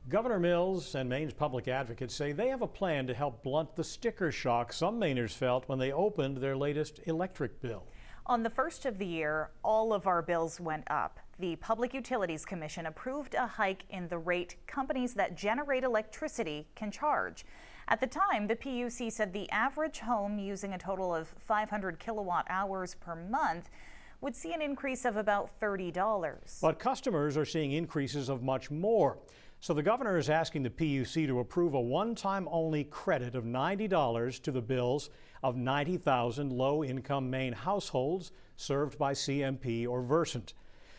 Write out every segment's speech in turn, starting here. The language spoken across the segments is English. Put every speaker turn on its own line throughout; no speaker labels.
Governor Mills and Maine's public advocates say they have a plan to help blunt the sticker shock some Mainers felt when they opened their latest electric bill.
On the first of the year, all of our bills went up. The Public Utilities Commission approved a hike in the rate companies that generate electricity can charge. At the time, the PUC said the average home using a total of 500 kilowatt hours per month would see an increase of about $30.
But customers are seeing increases of much more. So the governor is asking the PUC to approve a one-time only credit of $90 to the bills of 90,000 low-income Maine households served by CMP or Versant.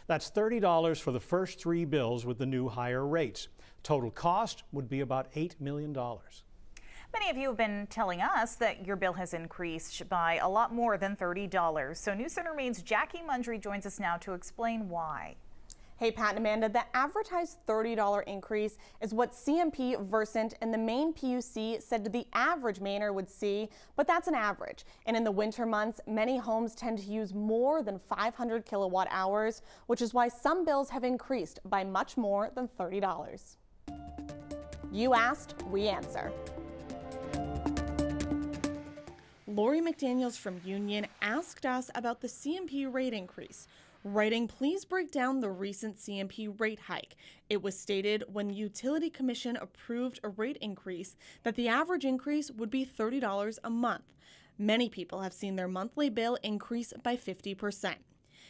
That's $30 for the first 3 bills with the new higher rates. Total cost would be about $8 million.
Many of you have been telling us that your bill has increased by a lot more than $30. So News Center Maine's Jackie Mundry joins us now to explain why.
Hey, Pat and Amanda, the advertised $30 increase is what CMP, Versant, and the Maine PUC said the average Mainer would see, but that's an average. And in the winter months, many homes tend to use more than 500 kilowatt hours, which is why some bills have increased by much more than $30. You asked, we answer. Lori McDaniels from Union asked us about the CMP rate increase, writing, please break down the recent CMP rate hike. It was stated when the Utility Commission approved a rate increase that the average increase would be $30 a month. Many people have seen their monthly bill increase by 50%.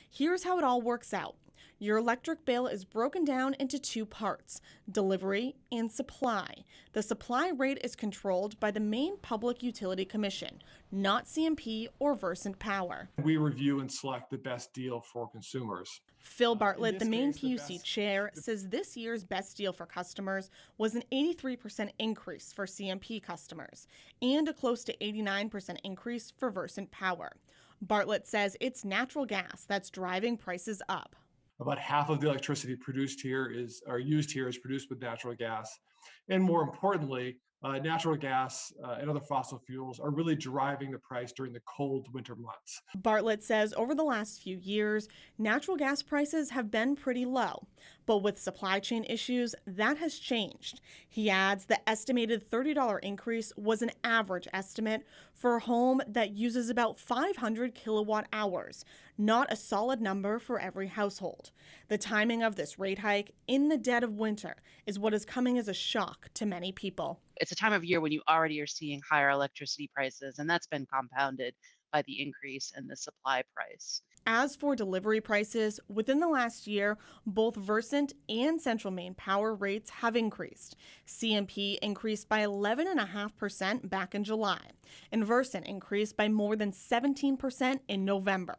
Here's how it all works out. Your electric bill is broken down into 2 parts, delivery and supply. The supply rate is controlled by the Maine Public Utilities Commission, not CMP or Versant Power.
We review and select the best deal for consumers.
Phil Bartlett, the Maine PUC chair, says this year's best deal for customers was an 83% increase for CMP customers and a close to 89% increase for Versant Power. Bartlett says it's natural gas that's driving prices up.
About half of the electricity produced here is produced with natural gas. And more importantly, natural gas and other fossil fuels are really driving the price during the cold winter months.
Bartlett says over the last few years, natural gas prices have been pretty low, but with supply chain issues, that has changed. He adds the estimated $30 increase was an average estimate for a home that uses about 500 kilowatt hours, not a solid number for every household. The timing of this rate hike in the dead of winter is what is coming as a shock to many people.
It's a time of year when you already are seeing higher electricity prices, and that's been compounded by the increase in the supply price.
As for delivery prices, within the last year, both Versant and Central Maine Power rates have increased. CMP increased by 11.5% back in July, and Versant increased by more than 17% in November.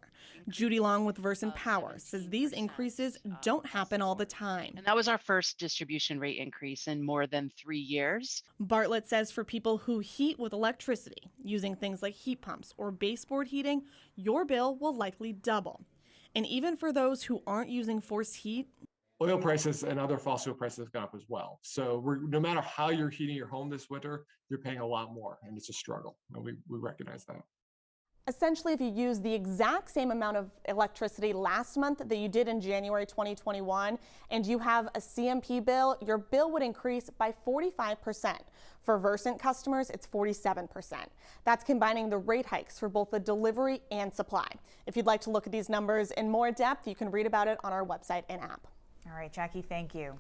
Judy Long with Versant Power says these increases don't happen all the time.
And that was our first distribution rate increase in more than 3 years.
Bartlett says for people who heat with electricity, using things like heat pumps or baseboard heating, your bill will likely double. And even for those who aren't using forced heat,
oil prices and other fossil fuel prices have gone up as well. So no matter how you're heating your home this winter, you're paying a lot more, and it's a struggle. And we recognize that.
Essentially, if you use the exact same amount of electricity last month that you did in January 2021, and you have a CMP bill, your bill would increase by 45%. For Versant customers, it's 47%. That's combining the rate hikes for both the delivery and supply. If you'd like to look at these numbers in more depth, you can read about it on our website and app.
All right, Jackie, thank you.